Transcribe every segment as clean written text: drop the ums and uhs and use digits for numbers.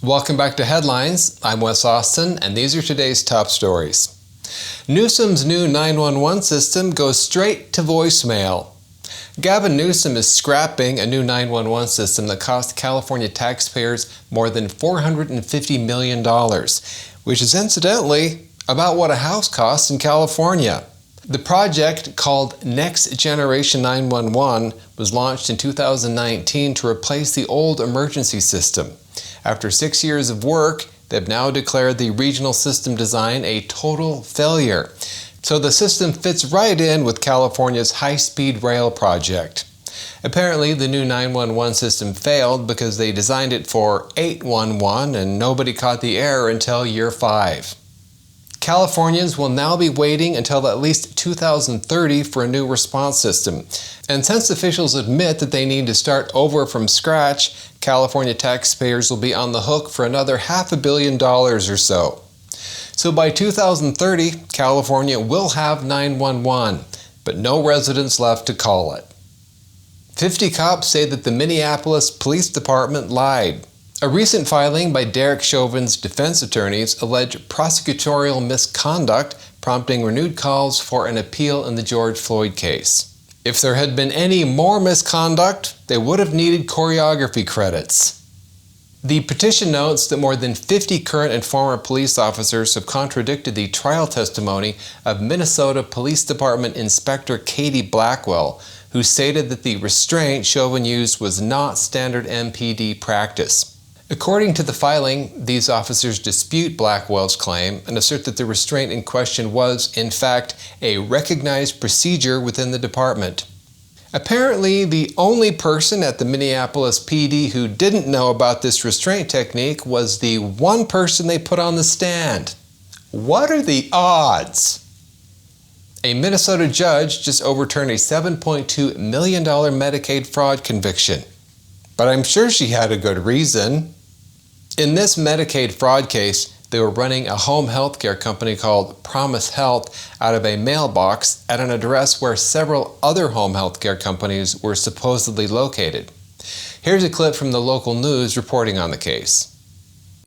Welcome back to Headlines. I'm Wes Austin, and these are today's top stories. Newsom's new 911 system goes straight to voicemail. Gavin Newsom is scrapping a new 911 system that cost California taxpayers more than $450 million, which is incidentally about what a house costs in California. The project, called Next Generation 911, was launched in 2019 to replace the old emergency system. After 6 years of work, they've now declared the regional system design a total failure. So the system fits right in with California's high-speed rail project. Apparently, the new 911 system failed because they designed it for 811 and nobody caught the error until year 5. Californians will now be waiting until at least 2030 for a new response system. And since officials admit that they need to start over from scratch, California taxpayers will be on the hook for another $500 million or so. So by 2030, California will have 911, but no residents left to call it. 50 cops say that the Minneapolis Police Department lied. A recent filing by Derek Chauvin's defense attorneys alleged prosecutorial misconduct, prompting renewed calls for an appeal in the George Floyd case. If there had been any more misconduct, they would have needed choreography credits. The petition notes that more than 50 current and former police officers have contradicted the trial testimony of Minnesota Police Department Inspector Katie Blackwell, who stated that the restraint Chauvin used was not standard MPD practice. According to the filing, these officers dispute Blackwell's claim and assert that the restraint in question was, in fact, a recognized procedure within the department. Apparently, the only person at the Minneapolis PD who didn't know about this restraint technique was the one person they put on the stand. What are the odds? A Minnesota judge just overturned a $7.2 million Medicaid fraud conviction. But I'm sure she had a good reason. In this Medicaid fraud case, they were running a home health care company called Promise Health out of a mailbox at an address where several other home health care companies were supposedly located. Here's a clip from the local news reporting on the case.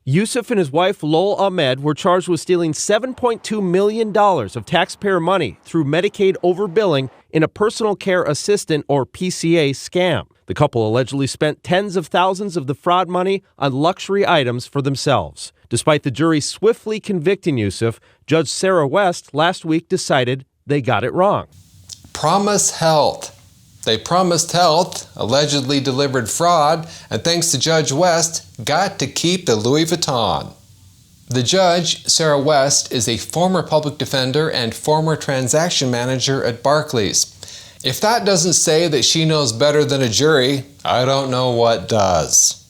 Yusuf and his wife, Lol Ahmed, were charged with stealing $7.2 million of taxpayer money through Medicaid overbilling in a personal care assistant, or PCA, scam. The couple allegedly spent tens of thousands of the fraud money on luxury items for themselves. Despite the jury swiftly convicting Yusuf, Judge Sarah West last week decided they got it wrong. Promise Health. They promised health, allegedly delivered fraud, and thanks to Judge West, got to keep the Louis Vuitton. The judge, Sarah West, is a former public defender and former transaction manager at Barclays. If that doesn't say that she knows better than a jury, I don't know what does.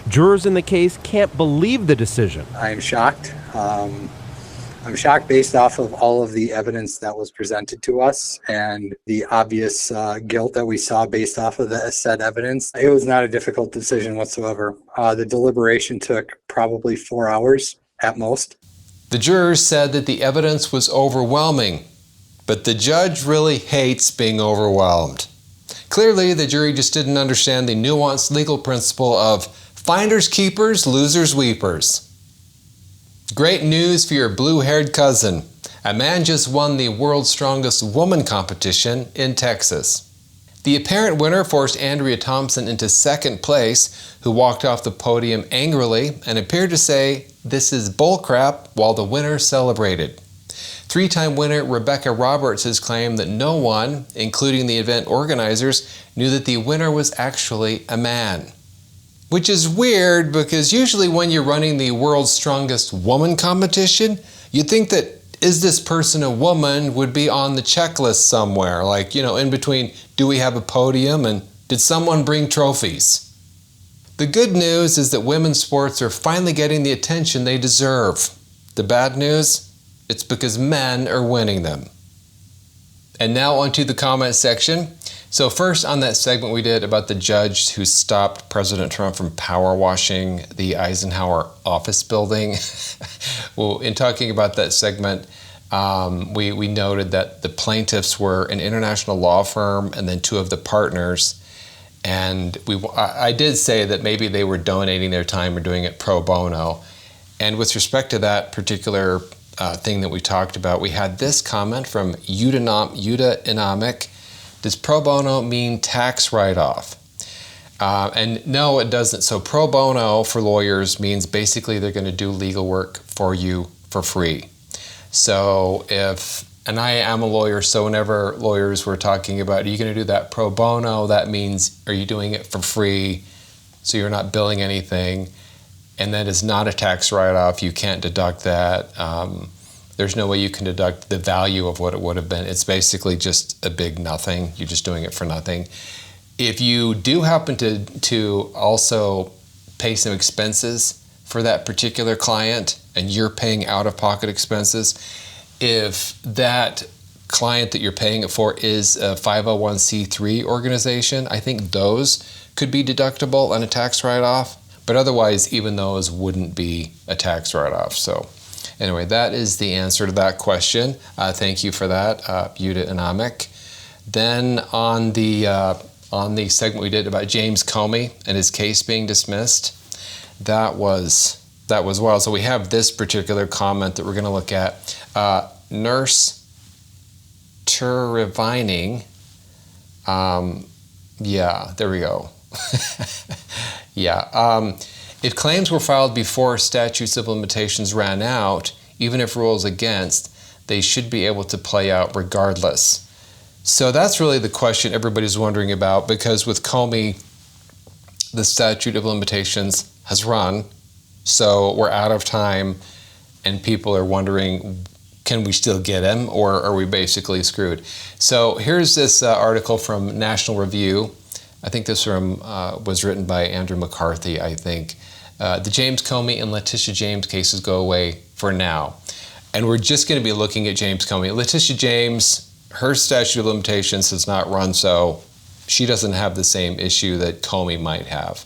Jurors in the case can't believe the decision. I am shocked. I'm shocked based off of all of the evidence that was presented to us and the obvious guilt that we saw based off of the said evidence. It was not a difficult decision whatsoever. The deliberation took probably 4 hours at most. The jurors said that the evidence was overwhelming, but the judge really hates being overwhelmed. Clearly, the jury just didn't understand the nuanced legal principle of finders keepers, losers weepers. Great news for your blue-haired cousin. A man just won the World's Strongest Woman competition in Texas. The apparent winner forced Andrea Thompson into second place, who walked off the podium angrily and appeared to say, "This is bullcrap," while the winner celebrated. Three-time winner Rebecca Roberts has claimed that no one, including the event organizers, knew that the winner was actually a man. Which is weird because usually when you're running the World's Strongest Woman competition, you'd think that "is this person a woman" would be on the checklist somewhere, like, in between, do we have a podium and did someone bring trophies? The good news is that women's sports are finally getting the attention they deserve. The bad news? It's because men are winning them. And now onto the comment section. So first, on that segment we did about the judge who stopped President Trump from power washing the Eisenhower office building. Well, in talking about that segment, we noted that the plaintiffs were an international law firm and then two of the partners. And I did say that maybe they were donating their time or doing it pro bono. And with respect to that particular thing that we talked about, we had this comment from Yuda. Does pro bono mean tax write-off? And no, it doesn't. So pro bono for lawyers means basically they're going to do legal work for you for free. So and I am a lawyer, so whenever lawyers were talking about, are you going to do that pro bono? That means, are you doing it for free? So you're not billing anything. And that is not a tax write-off. You can't deduct that. There's no way you can deduct the value of what it would have been. It's basically just a big nothing. You're just doing it for nothing. If you do happen to also pay some expenses for that particular client and you're paying out-of-pocket expenses, if that client that you're paying it for is a 501c3 organization, I think those could be deductible on a tax write-off, but otherwise even those wouldn't be a tax write-off. So anyway, that is the answer to that question. Thank you for that, Yuda. Then on the segment we did about James Comey and his case being dismissed, that was wild. So we have this particular comment that we're going to look at. Nurse Turvining. Yeah, there we go. Yeah. If claims were filed before statutes of limitations ran out, even if rules against, they should be able to play out regardless. So that's really the question everybody's wondering about, because with Comey, the statute of limitations has run, so we're out of time, and people are wondering, can we still get him, or are we basically screwed? So here's this article from National Review. I think this was written by Andrew McCarthy, I think. The James Comey and Letitia James cases go away for now. And we're just going to be looking at James Comey. Letitia James, her statute of limitations has not run, so she doesn't have the same issue that Comey might have.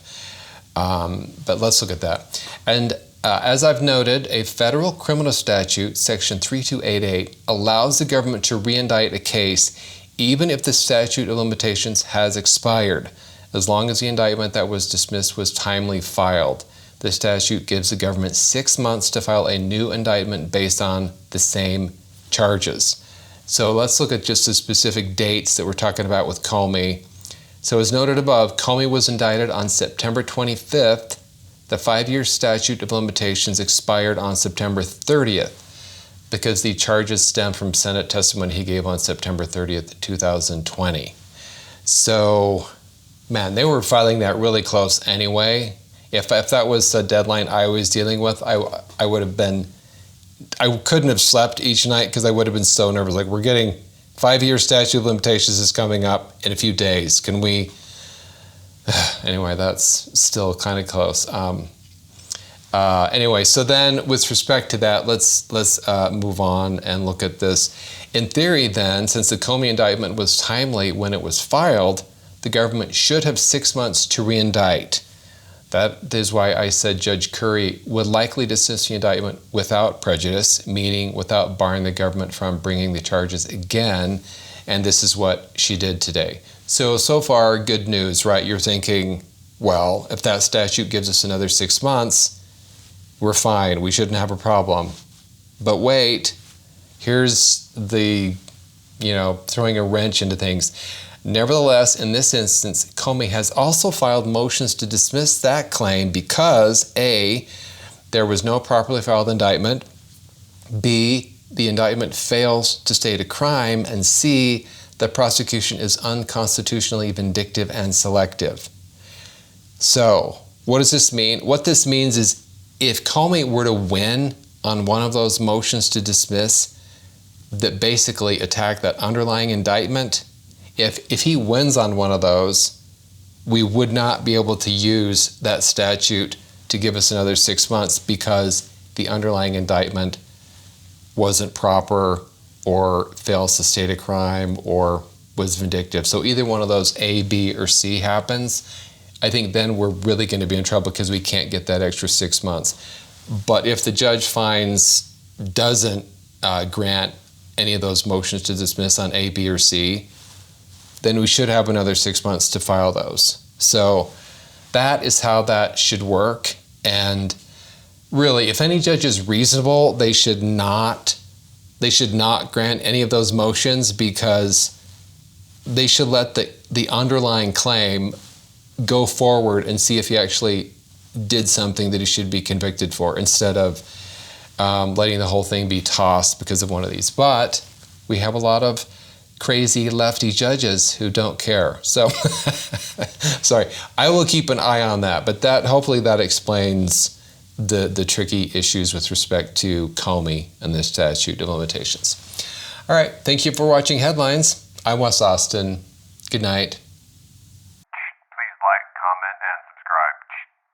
But let's look at that. And as I've noted, a federal criminal statute, section 3288, allows the government to reindict a case even if the statute of limitations has expired, as long as the indictment that was dismissed was timely filed. The statute gives the government 6 months to file a new indictment based on the same charges. So let's look at just the specific dates that we're talking about with Comey. So as noted above, Comey was indicted on September 25th. The 5-year statute of limitations expired on September 30th because the charges stem from Senate testimony he gave on September 30th, 2020. So, man, they were filing that really close anyway. If that was a deadline I was dealing with, I would have been, I couldn't have slept each night because I would have been so nervous. Like, we're getting 5-year statute of limitations is coming up in a few days. Can we? Anyway, that's still kind of close. Anyway, so then with respect to that, let's move on and look at this. In theory then, since the Comey indictment was timely when it was filed, the government should have 6 months to reindict. That is why I said Judge Curry would likely dismiss the indictment without prejudice, meaning without barring the government from bringing the charges again, and this is what she did today. So far, good news, right? You're thinking, well, if that statute gives us another 6 months, we're fine, we shouldn't have a problem. But wait, here's the, throwing a wrench into things. Nevertheless, in this instance, Comey has also filed motions to dismiss that claim because A, there was no properly filed indictment, B, the indictment fails to state a crime, and C, the prosecution is unconstitutionally vindictive and selective. So, what does this mean? What this means is if Comey were to win on one of those motions to dismiss that basically attack that underlying indictment, if he wins on one of those, we would not be able to use that statute to give us another 6 months because the underlying indictment wasn't proper or fails to state a crime or was vindictive. So either one of those, A, B, or C happens, I think then we're really going to be in trouble because we can't get that extra 6 months. But if the judge doesn't grant any of those motions to dismiss on A, B, or C, then we should have another 6 months to file those. So that is how that should work. And really, if any judge is reasonable, they should not grant any of those motions, because they should let the underlying claim go forward and see if he actually did something that he should be convicted for, instead of letting the whole thing be tossed because of one of these. But we have a lot of crazy lefty judges who don't care. So, sorry, I will keep an eye on that. But hopefully that explains the tricky issues with respect to Comey and the statute of limitations. All right, thank you for watching Headlines. I'm Wes Austin. Good night.